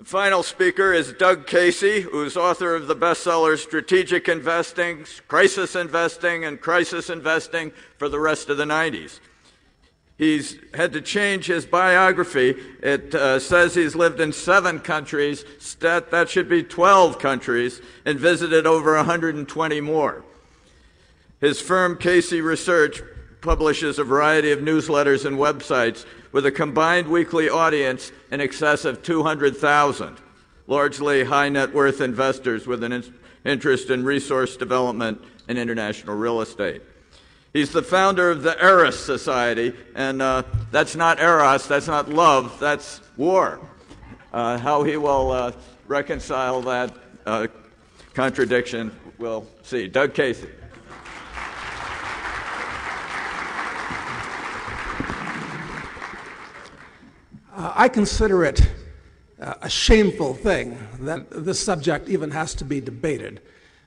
The final speaker is Doug Casey, who's author of the bestsellers Strategic Investing, Crisis Investing, and Crisis Investing for the rest of the 90s. He's had to change his biography. It says he's lived in 7 countries. That should be 12 countries, and visited over 120 more. His firm, Casey Research, publishes a variety of newsletters and websites with a combined weekly audience in excess of 200,000, largely high net worth investors with an interest in resource development and international real estate. He's the founder of the Eros Society, and that's not Eros, that's not love, that's war. How he will reconcile that contradiction, we'll see. Doug Casey. I consider it a shameful thing that this subject even has to be debated.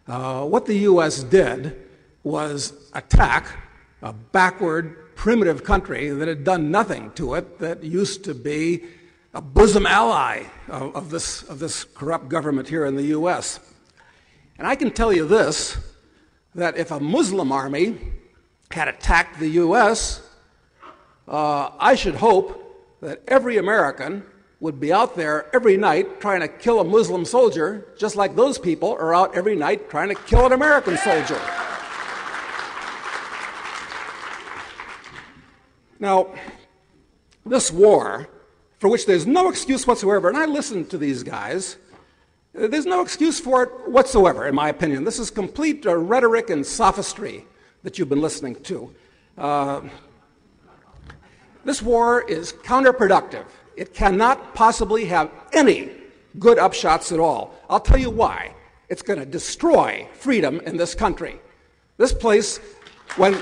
What the U.S. did was attack a backward, primitive country that had done nothing to it, that used to be a bosom ally of this corrupt government here in the U.S. And I can tell you this, that if a Muslim army had attacked the U.S., I should hope that every American would be out there every night trying to kill a Muslim soldier, just like those people are out every night trying to kill an American soldier. Now, this war, for which there's no excuse whatsoever, and I listened to these guys, there's no excuse for it whatsoever, in my opinion. This is complete rhetoric and sophistry that you've been listening to. This war is counterproductive. It cannot possibly have any good upshots at all. I'll tell you why. It's going to destroy freedom in this country. This place, when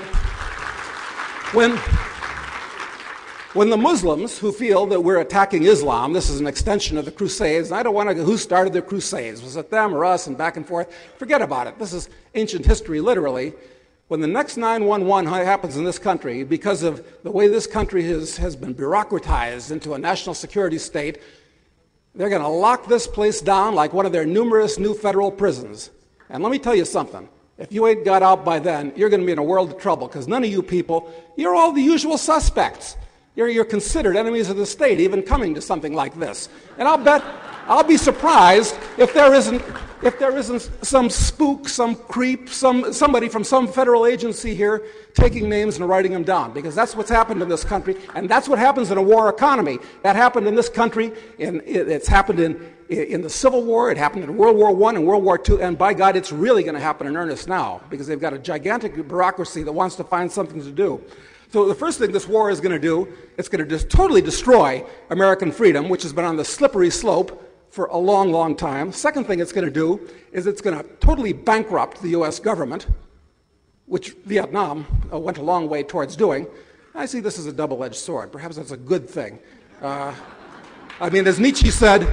the Muslims who feel that we're attacking Islam, this is an extension of the Crusades, and I don't want to go who started the Crusades, was it them or us, and back and forth. Forget about it. This is ancient history, literally. When the next 9/11 happens in this country, because of the way this country has been bureaucratized into a national security state, they're going to lock this place down like one of their numerous new federal prisons. And let me tell you something. If you ain't got out by then, you're going to be in a world of trouble, because none of you people, you're all the usual suspects. You're considered enemies of the state, even coming to something like this. And I'll be surprised if there isn't some spook, some creep, somebody from some federal agency here taking names and writing them down, because that's what's happened in this country, and that's what happens in a war economy. That happened in this country, it's happened in the Civil War, it happened in World War I and World War II, and by God, it's really going to happen in earnest now, because they've got a gigantic bureaucracy that wants to find something to do. So the first thing this war is going to do, it's going to just totally destroy American freedom, which has been on the slippery slope for a long, long time. Second thing it's going to do is it's going to totally bankrupt the U.S. government, which Vietnam went a long way towards doing. I see this as a double-edged sword. Perhaps that's a good thing. I mean, as Nietzsche said,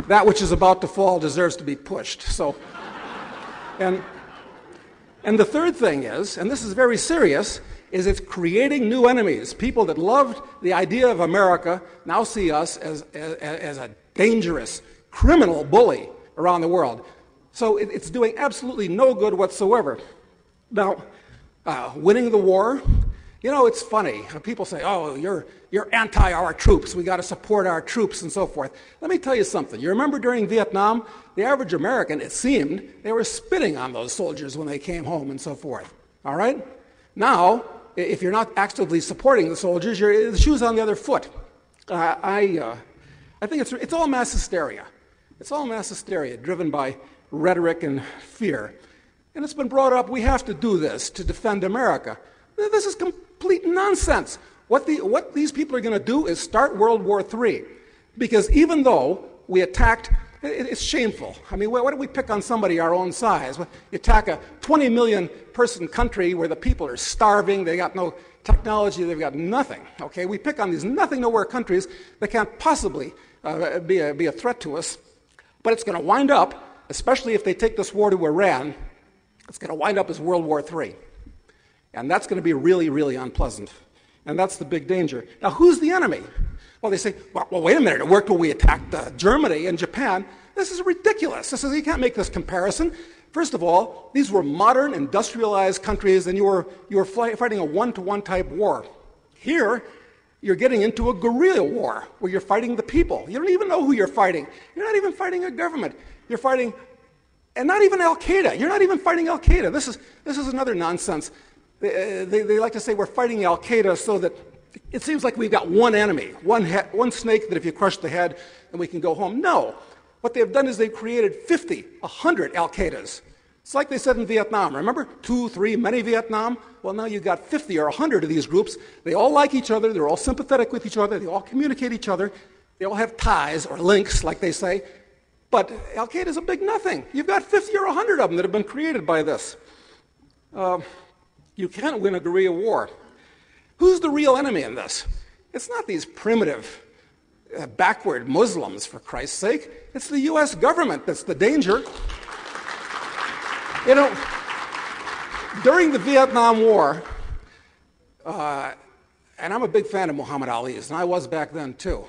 that which is about to fall deserves to be pushed. So, and the third thing is, and this is very serious, is it's creating new enemies. People that loved the idea of America now see us as a dangerous, criminal bully around the world. So it's doing absolutely no good whatsoever. Now, winning the war, you know, it's funny. People say, oh, you're anti our troops. We got to support our troops and so forth. Let me tell you something. You remember during Vietnam, the average American, it seemed, they were spitting on those soldiers when they came home and so forth. All right? Now, if you're not actively supporting the soldiers, the shoe's on the other foot. I think it's all mass hysteria. It's all mass hysteria driven by rhetoric and fear. And it's been brought up, we have to do this to defend America. This is complete nonsense. What these people are going to do is start World War III. Because even though we attacked, it's shameful. I mean, why do we pick on somebody our own size? You attack a 20 million person country where the people are starving, they got no technology, they've got nothing. Okay, we pick on these nothing nowhere countries that can't possibly be a threat to us. But it's going to wind up, especially if they take this war to Iran, it's going to wind up as World War III. And that's going to be really, really unpleasant. And that's the big danger. Now, who's the enemy? Well, they say, well, wait a minute, it worked when we attacked Germany and Japan. This is ridiculous. You can't make this comparison. First of all, these were modern, industrialized countries, and you were fighting a one-to-one type war. Here, you're getting into a guerrilla war where you're fighting the people. You don't even know who you're fighting. You're not even fighting a government. You're fighting, and not even Al-Qaeda. You're not even fighting Al-Qaeda. This is another nonsense. They like to say we're fighting Al-Qaeda so that it seems like we've got one enemy, one snake that if you crush the head, then we can go home. No. What they've done is they've created 50, 100 Al-Qaedas. It's like they said in Vietnam. Remember? 2, 3, many Vietnam? Well, now you've got 50 or 100 of these groups. They all like each other. They're all sympathetic with each other. They all communicate each other. They all have ties or links, like they say. But Al-Qaeda is a big nothing. You've got 50 or 100 of them that have been created by this. You can't win a guerrilla war. Who's the real enemy in this? It's not these primitive, backward Muslims, for Christ's sake. It's the U.S. government that's the danger. You know, during the Vietnam War, and I'm a big fan of Muhammad Ali's, and I was back then too,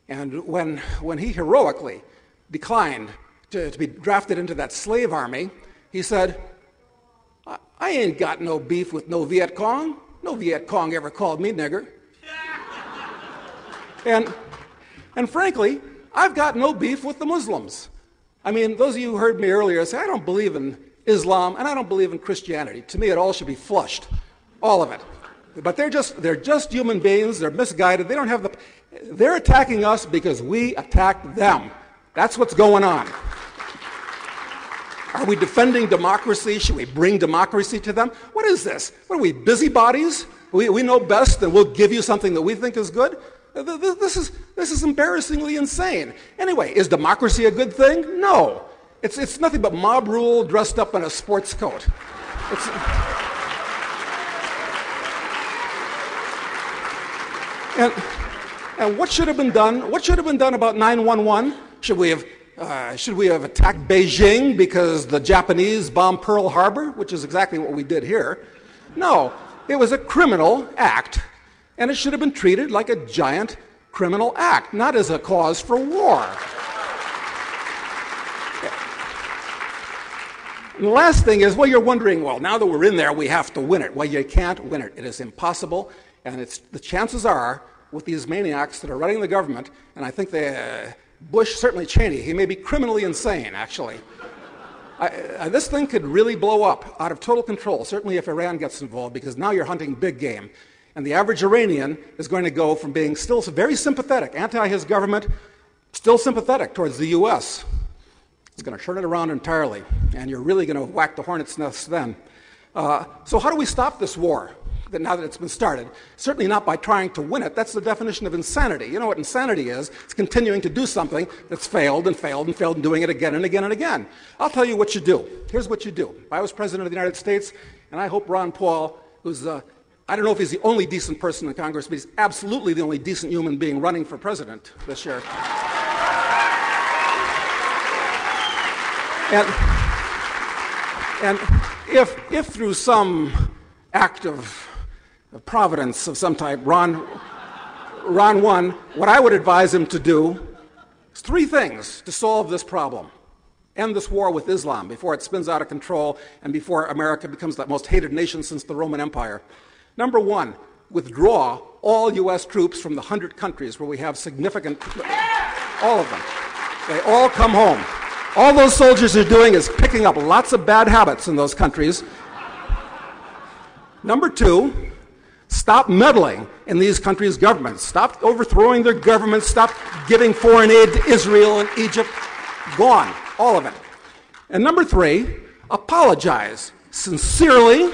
and when he heroically declined to be drafted into that slave army, he said, I ain't got no beef with no Viet Cong. No Viet Cong ever called me nigger. And frankly, I've got no beef with the Muslims. I mean, those of you who heard me earlier say, I don't believe in Islam and I don't believe in Christianity. To me, it all should be flushed, all of it. But they're just human beings. They're misguided. They don't have they're attacking us because we attacked them. That's what's going on. Are we defending democracy? Should we bring democracy to them? What is this? What are we, busybodies? We know best and we'll give you something that we think is good? This is embarrassingly insane. Anyway, is democracy a good thing? No. It's nothing but mob rule dressed up in a sports coat. And what should have been done? What should have been done about 9/11? Should we have attacked Beijing because the Japanese bombed Pearl Harbor, which is exactly what we did here? No, it was a criminal act, and it should have been treated like a giant criminal act, not as a cause for war. And the last thing is, well, you're wondering, well, now that we're in there, we have to win it. Well, you can't win it. It is impossible, and the chances are, with these maniacs that are running the government, and I think Bush, certainly Cheney, he may be criminally insane, actually. This thing could really blow up out of total control, certainly if Iran gets involved, because now you're hunting big game. And the average Iranian is going to go from being still very sympathetic, anti-his government, still sympathetic towards the U.S. It's going to turn it around entirely, and you're really going to whack the hornet's nest then. So how do we stop this war? Now that it's been started, certainly not by trying to win it. That's the definition of insanity. You know what insanity is? It's continuing to do something that's failed and failed and failed and doing it again and again and again. I'll tell you what you do. Here's what you do. If I was president of the United States, and I hope Ron Paul, who's, I don't know if he's the only decent person in Congress, but he's absolutely the only decent human being running for president this year. And if through some act of providence of some type, Ron won, what I would advise him to do is 3 things to solve this problem. End this war with Islam before it spins out of control and before America becomes the most hated nation since the Roman Empire. Number 1, withdraw all U.S. troops from the 100 countries where we have significant, all of them. They all come home. All those soldiers are doing is picking up lots of bad habits in those countries. Number 2, stop meddling in these countries' governments. Stop overthrowing their governments. Stop giving foreign aid to Israel and Egypt. Gone, all of it. And number 3, apologize sincerely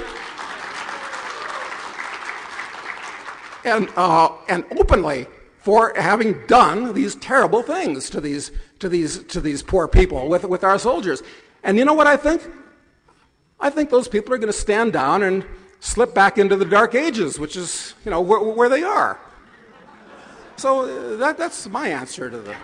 and openly for having done these terrible things to these poor people with our soldiers. And you know what I think? I think those people are going to stand down and slip back into the Dark Ages, which is, where they are. So that's my answer to the